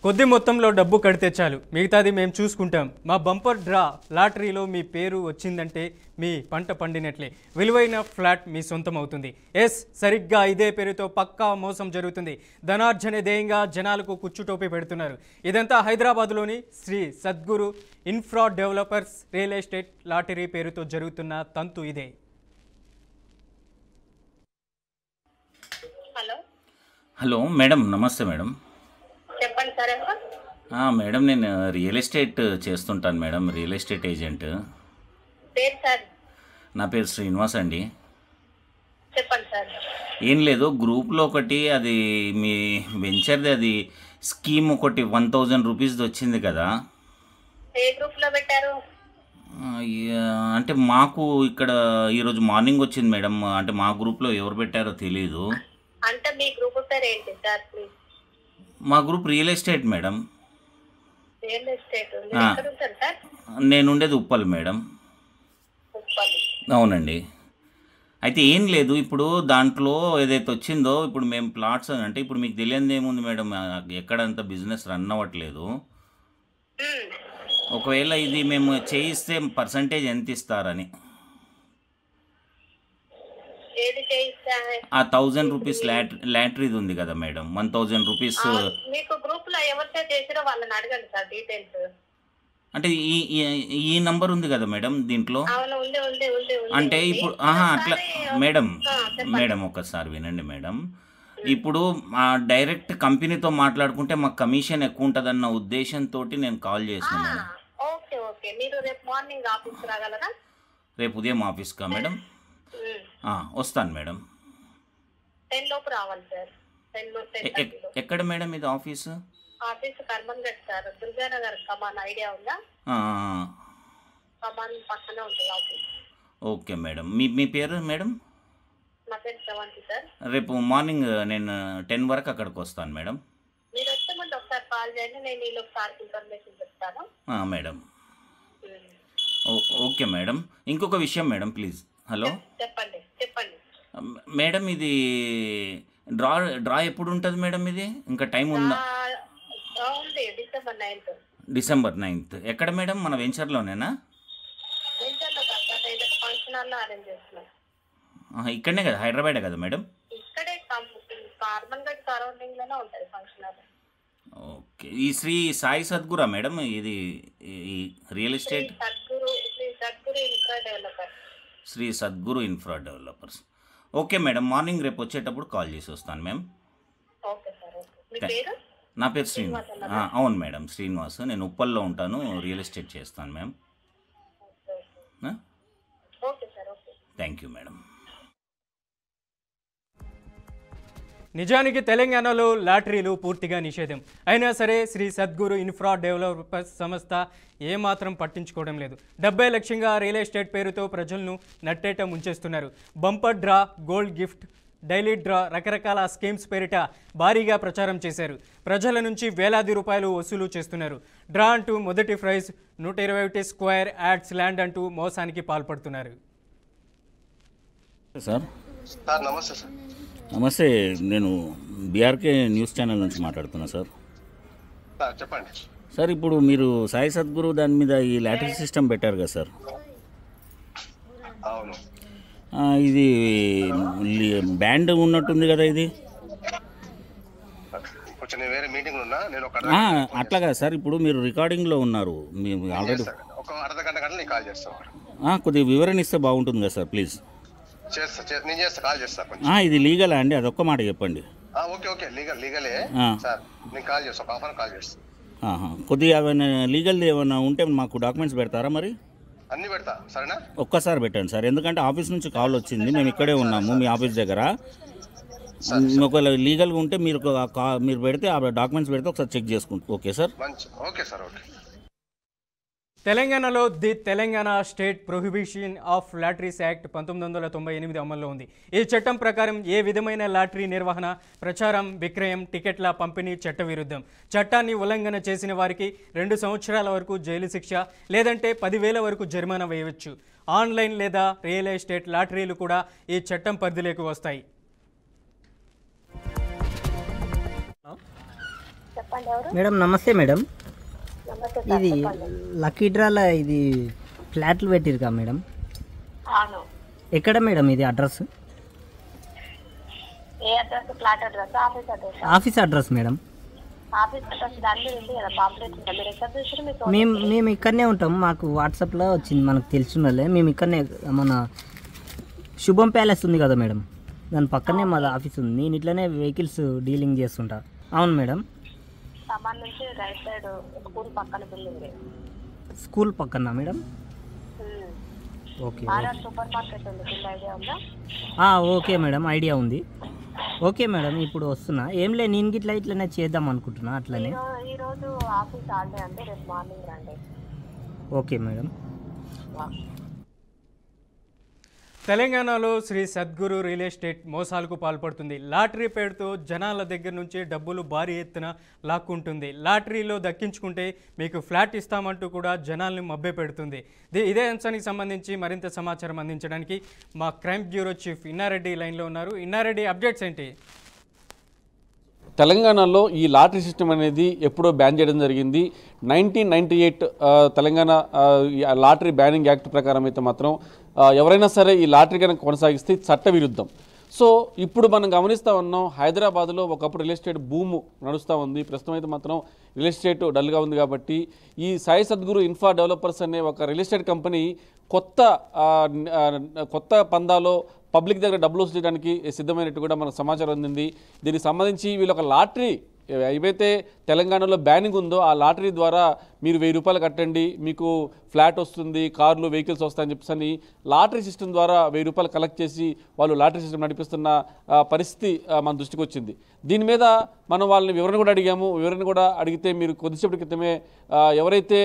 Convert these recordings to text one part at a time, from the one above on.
కొద్ది మొత్తంలో డబ్బు కడితే చాలు, మిగతాది మేము చూసుకుంటాం. మా బంపర్ డ్రా లాటరీలో మీ పేరు వచ్చిందంటే మీ పంట పండినట్లే. విలువైన ఫ్లాట్ మీ సొంతం అవుతుంది. ఎస్, సరిగ్గా ఇదే పేరుతో పక్కా మోసం జరుగుతుంది. ధనార్జన ధ్యేయంగా జనాలకు కుచ్చుటోపి పెడుతున్నారు. ఇదంతా హైదరాబాద్లోని Shri Sadguru infra developers real estate lottery పేరుతో జరుగుతున్న తంతు ఇదే. హలో మేడం, నమస్తే మేడం. చెప్పండి సార్. మేడం, నేను రియల్ ఎస్టేట్ చేస్తుంటాను మేడం, రియల్ ఎస్టేట్ ఏజెంట్. పేరు సార్? నా పేరు శ్రీనివాస్ అండి. చెప్పండి సార్. ఏం లేదు, గ్రూప్లో ఒకటి అది మీ వెంచర్ది అది స్కీమ్ ఒకటి 1000 రూపీస్ది వచ్చింది కదా. ఏ గ్రూప్లో పెట్టారు? అంటే మాకు ఇక్కడ ఈరోజు మార్నింగ్ వచ్చింది మేడం. అంటే మా గ్రూప్లో ఎవరు పెట్టారో తెలీదు. అంటే మీ గ్రూప్ పేరు ఏంటి సార్ ప్లీజ్? మా group real estate madam. Real estate ఎక్కడ ఉంటారు సార్? నేను ఉండేది ఉప్పల్ మేడం. ఉప్పల్? అవునండి. అయితే ఏం లేదు, ఇప్పుడు దాంట్లో ఏదైతే వచ్చిందో, ఇప్పుడు మేము ప్లాట్స్ అంటే ఇప్పుడు మీకు తెలియదు ఏముంది మేడం, ఎక్కడంత బిజినెస్ రన్ అవ్వట్లేదు. ఒకవేళ ఇది మేము చేయిస్తే పర్సంటేజ్ ఎంత ఇస్తారని. ఏది చేయిస్తా? ఆ 1000 రూపీస్ లాటరీది ఉంది కదా మేడం, 1000 రూపీస్. మీకు గ్రూప్ లో ఎవరితో చేసిరో వాళ్ళని అడగండి సార్ డీటెయిల్స్. అంటే ఈ నంబర్ ఉంది కదా మేడం దీంట్లో. అంటే ఇప్పుడు అట్లా మేడం, మేడం ఒకసారి వినండి మేడం. ఇప్పుడు డైరెక్ట్ కంపెనీతో మాట్లాడుకుంటే మాకు కమిషన్ ఎక్కువ ఉంటుందన్న ఉద్దేశంతో నేను కాల్ చేసిన మేడం. Okay okay. మీరు రేపు మార్నింగ్ ఆఫీస్ రాగలరా? రేపు ఉదయం ఆఫీస్కా మేడం? వస్తాను మేడం. 10 లోపు రావాలి సార్. 10 ఎక్కడ మేడం ఇది office? Office Karmanghat sir, Durganagar కమాన్ ఐడియా ఉందా? కమాన్ పక్కనే ఉంటుంది ఆఫీస్. Okay madam. మీ పేరు మేడం? నా పేరు శ్రవంతి సార్. రేపు మార్నింగ్ నేను 10 వరకు అక్కడికి వస్తాను మేడం. మీరు వచ్చే ముందు ఒకసారి కాల్ చేయండి, నేను ఈలో సార్కి ఇన్ఫర్మేషన్ చెప్తాను. Madam okay madam. ఇంకొక విషయం మేడం ప్లీజ్. హలో చెప్పండి చెప్పండి మేడం, ఇది డ్రా ఎప్పుడు ఉంటుంది మేడం? ఇది ఇంకా టైం ఉందా? December 9th. December 9th. ఎక్కడ మేడం? మన వెంచర్లోనేనా? ఫంక్షన్ హాల్లో అరేంజ్ చేస్తున్నాం. ఇక్కడనే కదా, హైదరాబాదే కదా మేడం? ఇక్కడే కార్మన్గఢ్ సరౌండింగ్ లోనే ఉంటుంది ఫంక్షన్ హాల్. ఓకే. ఈ శ్రీ సాయి సద్గురా మేడం ఇది ఈ real estate? Shri Sadguru infra developers. Okay madam, morning రేపు వచ్చేటప్పుడు కాల్ చేసి వస్తాను మ్యామ్. నా పేరు శ్రీనివాస్. అవును మేడం, శ్రీనివాస్. నేను ఉప్పల్లో ఉంటాను, రియల్ ఎస్టేట్ చేస్తాను మ్యామ్. Thank you madam. నిజానికి తెలంగాణలో లాటరీలు పూర్తిగా నిషేధం. అయినా సరే శ్రీ సద్గురు ఇన్ఫ్రా డెవలపర్స్ సంస్థ ఏమాత్రం పట్టించుకోవడం లేదు. 70 లక్షంగా రియల్ ఎస్టేట్ పేరుతో ప్రజలను నట్టేట ముంచేస్తున్నారు. Bumper draw, gold gift, daily draw, రకరకాల స్కీమ్స్ పేరిట భారీగా ప్రచారం చేశారు. ప్రజల నుంచి వేలాది రూపాయలు వసూలు చేస్తున్నారు. డ్రా అంటూ మొదటి ప్రైజ్ 121 స్క్వేర్ యాడ్స్ ల్యాండ్ అంటూ మోసానికి పాల్పడుతున్నారు. సార్ నమస్తే సార్. నమస్తే, నేను బీఆర్కే న్యూస్ ఛానల్ నుంచి మాట్లాడుతున్నా సార్. చెప్పండి సార్. ఇప్పుడు మీరు సాయి సద్గురు దాని మీద ఈ లాటరీ సిస్టమ్ పెట్టారు కదా సార్? అవును. ఇది బ్యాండ్ ఉన్నట్టుంది కదా ఇది? కొంచెం వేరే మీటింగ్ ఉన్నా, నేను అట్లా కదా సార్. ఇప్పుడు మీరు రికార్డింగ్లో ఉన్నారు, మేము ఆల్రెడీ ఒక అర్ధ గంట నేను కాల్ చేస్తాను. కొద్దిగా వివరణ ఇస్తే బాగుంటుంది కదా సార్, ప్లీజ్. నేను చేస్తా, కాల్ చేస్తా. ఇది లీగలా అండి? అదొక్క మాట చెప్పండి. ఓకే ఓకే, లీగలే సార్. నేను కాల్ చేస్తాను, ఒక హాఫ్ అన్ అవర్ కాల్ చేస్తాను. కొద్దిగా ఏమైనా లీగల్ ఏమైనా ఉంటే మాకు డాక్యుమెంట్స్ పెడతారా మరి? అన్నీ పెడతా, సరేనా? ఒక్కసారి పెట్టండి సార్, ఎందుకంటే ఆఫీస్ నుంచి కాల్ వచ్చింది, మేము ఇక్కడే ఉన్నాము మీ ఆఫీస్ దగ్గర. ఒకవేళ లీగల్గా ఉంటే మీరు పెడితే ఆ డాక్యుమెంట్స్ పెడితే ఒకసారి చెక్ చేసుకుంటాం. Okay sir? Okay sir. Okay. తెలంగాణలో the Telangana state prohibition of lotteries act 1998 అమల్లో ఉంది. ఈ చట్టం ప్రకారం ఏ విధమైన లాటరీ నిర్వహణ, ప్రచారం, విక్రయం, టికెట్ల పంపిణీ చట్టవిరుద్ధం. చట్టాన్ని ఉల్లంఘన చేసిన వారికి 2 సంవత్సరాల వరకు జైలు శిక్ష లేదంటే 10,000 వరకు జరిమానా వేయవచ్చు. ఆన్లైన్ లేదా రియల్ ఎస్టేట్ లాటరీలు కూడా ఈ చట్టం పరిధిలోకి వస్తాయి. చెప్పండి ఎవరు? మేడం నమస్తే మేడం. నమస్తే సార్, ఇది చెప్పండి. లక్కీ డ్రాల ఇది ఫ్లాట్లు పెట్టిరుకా మేడం? అవును. ఎక్కడ మేడం ఇది అడ్రస్? ఏ address? Flat address, office address? Office address madam. Office address దాని మీద ఉంది కదా, పాంప్లెట్ ఉంది. మీరు ఎక్కడ చూసారు? మీకు మేము ఇక్కడనే ఉంటాం. మాకు వాట్సాప్లో వచ్చింది, మనకు తెలిసిన వాళ్ళే. మేము ఇక్కడనే మన శుభం ప్యాలెస్ ఉంది కదా మేడం, దాని పక్కనే మాది ఆఫీస్ ఉంది. నేను ఇట్లనే వెహికల్స్ డీలింగ్ చేస్తుంటా. అవును మేడం. సామాన్ నుంచి రైట్ సైడ్ స్కూల్ పక్కన బిల్డింగ్. స్కూల్ పక్కన madam? Okay RR super market ఉంది, బిల్ ఐడియా ఉందా? ఓకే మేడం, ఐడియా ఉంది. ఓకే మేడం, ఇప్పుడు వస్తున్నా. ఏం లే, నేను ఇట్లనే చేద్దాం అనుకుంటున్నా. అట్లనే ఈరోజు ఆఫీస్ ఆడే అంటే రేపు మార్నింగ్ రండి. Okay madam. తెలంగాణలో శ్రీ సద్గురు రియల్ ఎస్టేట్ మోసాలకు పాల్పడుతుంది. లాటరీ పేరుతో జనాల దగ్గర నుంచి డబ్బులు భారీ ఎత్తున లాక్కుంటుంది. లాటరీలో దక్కించుకుంటే మీకు ఫ్లాట్ ఇస్తామంటూ కూడా జనాల్ని మభ్యపెడుతుంది. ఇదే అంశానికి సంబంధించి మరింత సమాచారం అందించడానికి మా క్రైమ్ బ్యూరో చీఫ్ ఇన్నారెడ్డి లైన్లో ఉన్నారు. ఇన్నారెడ్డి, అప్డేట్స్ ఏంటి? తెలంగాణలో ఈ లాటరీ సిస్టమ్ అనేది ఎప్పుడో బ్యాన్ చేయడం జరిగింది. 1998 తెలంగాణ లాటరీ బ్యానింగ్ యాక్ట్ ప్రకారం అయితే మాత్రం ఎవరైనా సరే ఈ లాటరీ కనుక కొనసాగిస్తే చట్ట విరుద్ధం. సో ఇప్పుడు మనం గమనిస్తూ ఉన్నాం, హైదరాబాద్లో ఒకప్పుడు రియల్ ఎస్టేట్ భూము నడుస్తూ ఉంది. ప్రస్తుతం అయితే మాత్రం రియల్ ఎస్టేట్ డల్గా ఉంది. కాబట్టి ఈ సాయి సద్గురు ఇన్ఫ్రా డెవలపర్స్ అనే ఒక రియల్ ఎస్టేట్ కంపెనీ కొత్త పందాలో పబ్లిక్ దగ్గర డబ్బులు వసూలు చేయడానికి సిద్ధమైనట్టు కూడా మనకు సమాచారం అందింది. దీనికి సంబంధించి వీళ్ళు ఒక లాటరీ ఏవైతే తెలంగాణలో బ్యానింగ్ ఉందో ఆ లాటరీ ద్వారా మీరు 1000 రూపాయలు కట్టండి, మీకు ఫ్లాట్ వస్తుంది, కార్లు, వెహికల్స్ వస్తాయని చెప్పేసి లాటరీ సిస్టమ్ ద్వారా 1000 రూపాయలు కలెక్ట్ చేసి వాళ్ళు లాటరీ సిస్టమ్ నడిపిస్తున్న పరిస్థితి మన దృష్టికి వచ్చింది. దీని మీద మనం వాళ్ళని వివరణ కూడా అడిగాము. వివరణ కూడా అడిగితే మీరు కొద్దిసేపటి క్రితమే ఎవరైతే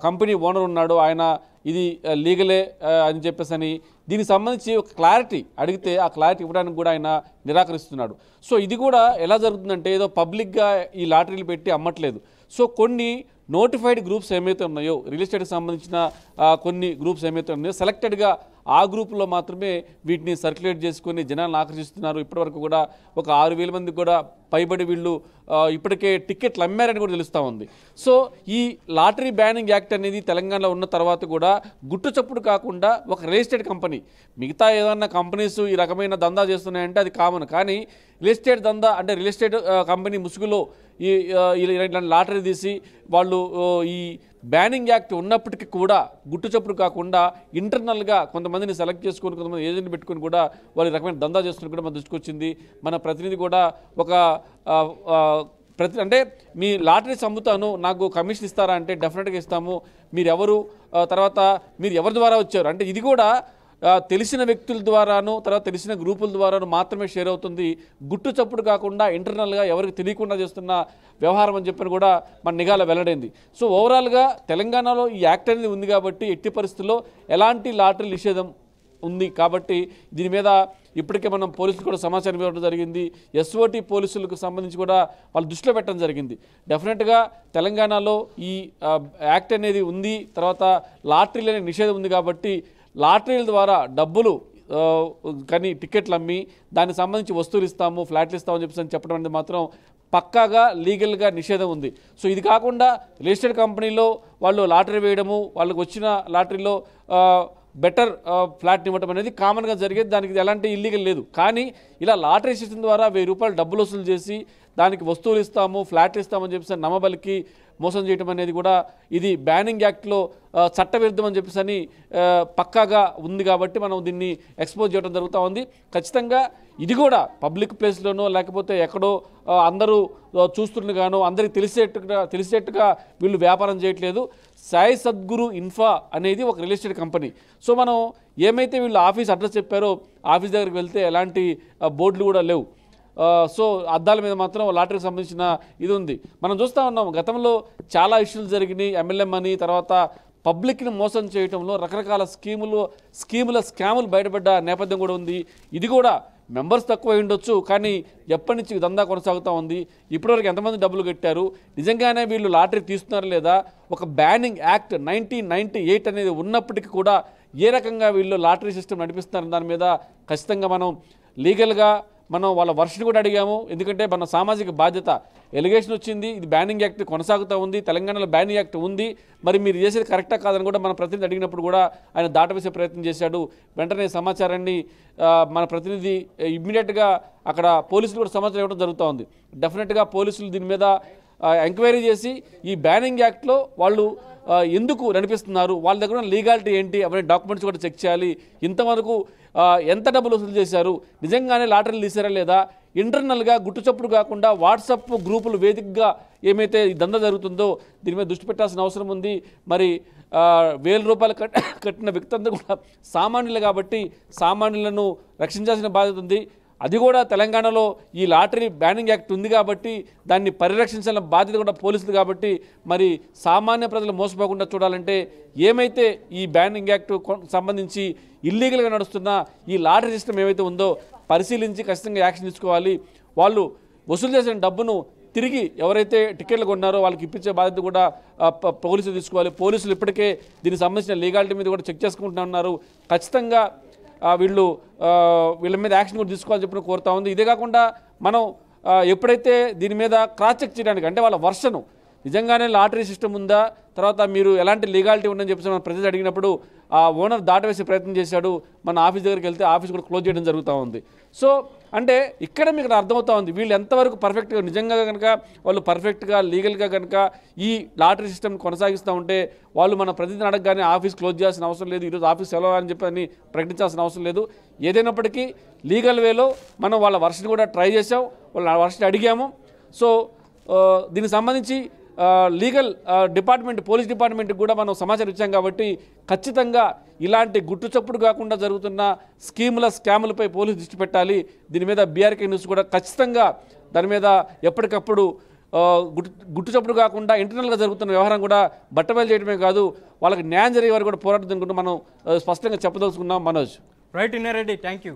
కంపెనీ ఓనర్ ఉన్నాడో ఆయన ఇది లీగలే అని చెప్పేసి దీనికి సంబంధించి ఒక క్లారిటీ అడిగితే ఆ క్లారిటీ ఇవ్వడానికి కూడా ఆయన నిరాకరిస్తున్నాడు. సో ఇది కూడా ఎలా జరుగుతుందంటే ఏదో పబ్లిక్గా ఈ లాటరీలు పెట్టి అమ్మట్లేదు. సో కొన్ని నోటిఫైడ్ గ్రూప్స్ ఏమైతే ఉన్నాయో రియల్ ఎస్టేట్కి సంబంధించిన కొన్ని గ్రూప్స్ ఏమైతే ఉన్నాయో సెలెక్టెడ్గా ఆ గ్రూపులో మాత్రమే వీటిని సర్క్యులేట్ చేసుకొని జనాలను ఆకర్షిస్తున్నారు. ఇప్పటివరకు కూడా ఒక 6000 మందికి కూడా పైబడి వీళ్ళు ఇప్పటికే టికెట్లు అమ్మారని కూడా తెలుస్తూ ఉంది. సో ఈ లాటరీ బ్యానింగ్ యాక్ట్ అనేది తెలంగాణలో ఉన్న తర్వాత కూడా గుట్టు చప్పుడు కాకుండా ఒక రియల్ ఎస్టేట్ కంపెనీ, మిగతా ఏదన్నా కంపెనీస్ ఈ రకమైన దందా చేస్తున్నాయంటే అది కామన్, కానీ రియల్ ఎస్టేట్ దందా అంటే రియల్ ఎస్టేట్ కంపెనీ ముసుగులో ఇలాంటి లాటరీ తీసి వాళ్ళు ఈ బ్యానింగ్ యాక్ట్ ఉన్నప్పటికీ కూడా గుట్టు చప్పుడు కాకుండా ఇంటర్నల్గా కొంతమందిని సెలెక్ట్ చేసుకొని కొంతమంది ఏజెంట్ పెట్టుకొని కూడా వాళ్ళు ఈ రకమైన దందా చేస్తున్న కూడా మన దృష్టికి వచ్చింది. మన ప్రతినిధి కూడా ఒక అంటే మీ లాటరీస్ అమ్ముతాను, నాకు కమిషన్ ఇస్తారా అంటే డెఫినెట్గా ఇస్తాము, మీరు ఎవరు, తర్వాత మీరు ఎవరి ద్వారా వచ్చారు అంటే ఇది కూడా తెలిసిన వ్యక్తుల ద్వారాను తర్వాత తెలిసిన గ్రూపుల ద్వారాను మాత్రమే షేర్ అవుతుంది. గుట్టు చప్పుడు కాకుండా ఇంటర్నల్గా ఎవరికి తెలియకుండా చేస్తున్న వ్యవహారం అని చెప్పని కూడా మన నిఘాలో వెల్లడైంది. సో ఓవరాల్గా తెలంగాణలో ఈ యాక్ట్ అనేది ఉంది కాబట్టి ఎట్టి పరిస్థితుల్లో ఎలాంటి లాటరీ నిషేధం ఉంది కాబట్టి దీని మీద ఇప్పటికే మనం పోలీసులు కూడా సమాచారం ఇవ్వడం జరిగింది. ఎస్ఓటి పోలీసులకు సంబంధించి కూడా వాళ్ళు దృష్టిలో పెట్టడం జరిగింది. డెఫినెట్గా తెలంగాణలో ఈ యాక్ట్ అనేది ఉంది, తర్వాత లాటరీలు అనే నిషేధం ఉంది కాబట్టి లాటరీల ద్వారా డబ్బులు కానీ టికెట్లు అమ్మి దానికి సంబంధించి వస్తువులు ఇస్తాము, ఫ్లాట్లు ఇస్తామని చెప్పడం అనేది మాత్రం పక్కాగా లీగల్గా నిషేధం ఉంది. సో ఇది కాకుండా రియల్ ఎస్టేట్ కంపెనీలో వాళ్ళు లాటరీ వేయడము, వాళ్ళకి వచ్చిన లాటరీలో బెటర్ ఫ్లాట్ ఇవ్వడం అనేది కామన్గా జరిగేది, దానికి ఎలాంటి ఇల్లీగల్ లేదు. కానీ ఇలా లాటరీ సిస్టమ్ ద్వారా 1000 రూపాయలు డబ్బులు వసూలు చేసి దానికి వస్తువులు ఇస్తాము, ఫ్లాట్లు ఇస్తామని చెప్పేసి నమ్మబలికి మోసం చేయడం అనేది కూడా ఇది బ్యానింగ్ యాక్ట్లో చట్టవిరుద్ధం అని చెప్పేసి పక్కాగా ఉంది. కాబట్టి మనం దీన్ని ఎక్స్పోజ్ చేయడం జరుగుతూ ఉంది. ఖచ్చితంగా ఇది కూడా పబ్లిక్ ప్లేస్లోనో లేకపోతే ఎక్కడో అందరూ చూస్తుండగానో అందరికీ తెలిసేట్టుగా వీళ్ళు వ్యాపారం చేయట్లేదు. సాయి సద్గురు ఇన్ఫ్రా అనేది ఒక రియల్ ఎస్టేట్ కంపెనీ. సో మనం ఏమైతే వీళ్ళు ఆఫీస్ అడ్రస్ చెప్పారో ఆఫీస్ దగ్గరికి వెళ్తే ఎలాంటి బోర్డులు కూడా లేవు. సో అద్దాల మీద మాత్రం లాటరీకి సంబంధించిన ఇది ఉంది. మనం చూస్తూ ఉన్నాం గతంలో చాలా ఇష్యూలు జరిగినాయి. MLM అని తర్వాత పబ్లిక్ని మోసం చేయడంలో రకరకాల స్కాములు బయటపడ్డ నేపథ్యం కూడా ఉంది. ఇది కూడా మెంబర్స్ తక్కువ ఉండొచ్చు, కానీ ఎప్పటి నుంచి దందా కొనసాగుతూ ఉంది, ఇప్పటివరకు ఎంతమంది డబ్బులు కట్టారు, నిజంగానే వీళ్ళు లాటరీ తీస్తున్నారు లేదా, ఒక బ్యానింగ్ యాక్ట్ 1998 అనేది ఉన్నప్పటికీ కూడా ఏ రకంగా వీళ్ళు లాటరీ సిస్టమ్ నడిపిస్తున్నారు దాని మీద ఖచ్చితంగా మనం లీగల్గా మనం వాళ్ళ వర్షన్ కూడా అడిగాము. ఎందుకంటే మన సామాజిక బాధ్యత, ఎలిగేషన్ వచ్చింది, ఇది బ్యానింగ్ యాక్ట్ కొనసాగుతూ ఉంది, తెలంగాణలో బ్యానింగ్ యాక్ట్ ఉంది, మరి మీరు చేసేది కరెక్టా కాదని కూడా మన ప్రతినిధి అడిగినప్పుడు కూడా ఆయన దాటవేసే ప్రయత్నం చేశాడు. వెంటనే సమాచారాన్ని మన ప్రతినిధి ఇమ్మీడియట్గా అక్కడ పోలీసులు కూడా సమాచారం ఇవ్వడం జరుగుతూ ఉంది. డెఫినెట్గా పోలీసులు దీని మీద ఎంక్వైరీ చేసి ఈ బ్యానింగ్ యాక్ట్లో వాళ్ళు ఎందుకు నడిపిస్తున్నారు, వాళ్ళ దగ్గర ఉన్న లీగాలిటీ ఏంటి అవన్నీ డాక్యుమెంట్స్ కూడా చెక్ చేయాలి. ఇంతవరకు ఎంత డబ్బులు వసూలు చేశారు, నిజంగానే లాటరీలు తీసారా లేదా, ఇంటర్నల్గా గుట్టుచప్పుడు కాకుండా వాట్సాప్ గ్రూపులు వేదికగా ఏమైతే ఈ దందా జరుగుతుందో దీని మీద దృష్టి పెట్టాల్సిన అవసరం ఉంది. మరి 1000 రూపాయలు కట్టిన వ్యక్తి అందరూ కూడా సామాన్యులు కాబట్టి సామాన్యులను రక్షించాల్సిన బాధ్యత ఉంది. అది కూడా తెలంగాణలో ఈ లాటరీ బ్యానింగ్ యాక్ట్ ఉంది కాబట్టి దాన్ని పరిరక్షించాల్సిన బాధ్యత కూడా పోలీసులు కాబట్టి మరి సామాన్య ప్రజలు మోసపోకుండా చూడాలంటే ఏమైతే ఈ బ్యానింగ్ యాక్ట్ సంబంధించి ఇల్లీగల్గా నడుస్తున్న ఈ లాటరీ సిస్టమ్ ఏమైతే ఉందో పరిశీలించి ఖచ్చితంగా యాక్షన్ తీసుకోవాలి. వాళ్ళు వసూలు చేసిన డబ్బును తిరిగి ఎవరైతే టికెట్లు కొన్నారో వాళ్ళకి ఇప్పించే బాధ్యత కూడా పోలీసులు తీసుకోవాలి. పోలీసులు ఇప్పటికే దీనికి సంబంధించిన లీగాలిటీ మీద కూడా చెక్ చేసుకుంటున్నారు. ఖచ్చితంగా వీళ్ళ మీద యాక్షన్ కూడా తీసుకోవాలని చెప్పి కోరుతా ఉంది. ఇదే కాకుండా మనం ఎప్పుడైతే దీని మీద క్రాస్ చెక్ చేయడానికి అంటే వాళ్ళ వర్షను నిజంగానే లాటరీ సిస్టమ్ ఉందా, తర్వాత మీరు ఎలాంటి లీగాలిటీ ఉందని చెప్పేసి మన ప్రజలు అడిగినప్పుడు ఆ ఓనర్ దాటవేసే ప్రయత్నం చేశాడు. మన ఆఫీస్ దగ్గరికి వెళ్తే ఆఫీస్ కూడా క్లోజ్ చేయడం జరుగుతూ ఉంది. సో అంటే ఇక్కడ మీకు అర్థమవుతా ఉంది వీళ్ళు ఎంతవరకు పర్ఫెక్ట్గా నిజంగా కనుక వాళ్ళు పర్ఫెక్ట్గా లీగల్గా కనుక ఈ లాటరీ సిస్టమ్ కొనసాగిస్తూ ఉంటే వాళ్ళు మన ప్రతినిధిని అడగగానే ఆఫీస్ క్లోజ్ చేయాల్సిన అవసరం లేదు, ఈరోజు ఆఫీస్ సెలవు అని చెప్పి అని ప్రకటించాల్సిన అవసరం లేదు. ఏదైనప్పటికీ లీగల్ వేలో మనం వాళ్ళ వర్షన్ కూడా ట్రై చేసాం, వాళ్ళ వర్షన్ అడిగాము. సో దీనికి సంబంధించి లీగల్ డిపార్ట్మెంట్, పోలీస్ డిపార్ట్మెంట్కి కూడా మనం సమాచారం ఇచ్చాం కాబట్టి ఖచ్చితంగా ఇలాంటి గుట్టు చప్పుడు కాకుండా జరుగుతున్న స్కాములపై పోలీసు దృష్టి పెట్టాలి. దీని మీద బీఆర్కే న్యూస్ కూడా ఖచ్చితంగా దాని మీద ఎప్పటికప్పుడు గుట్టు చప్పుడు కాకుండా ఇంటర్నల్గా జరుగుతున్న వ్యవహారం కూడా బట్టబయలు చేయడమే కాదు, వాళ్ళకి న్యాయం జరిగే వారు కూడా పోరాడుతుందనుకుంటూ మనం స్పష్టంగా చెప్పదలుచుకున్నాం. Manoj. Right Innareddy, thank you.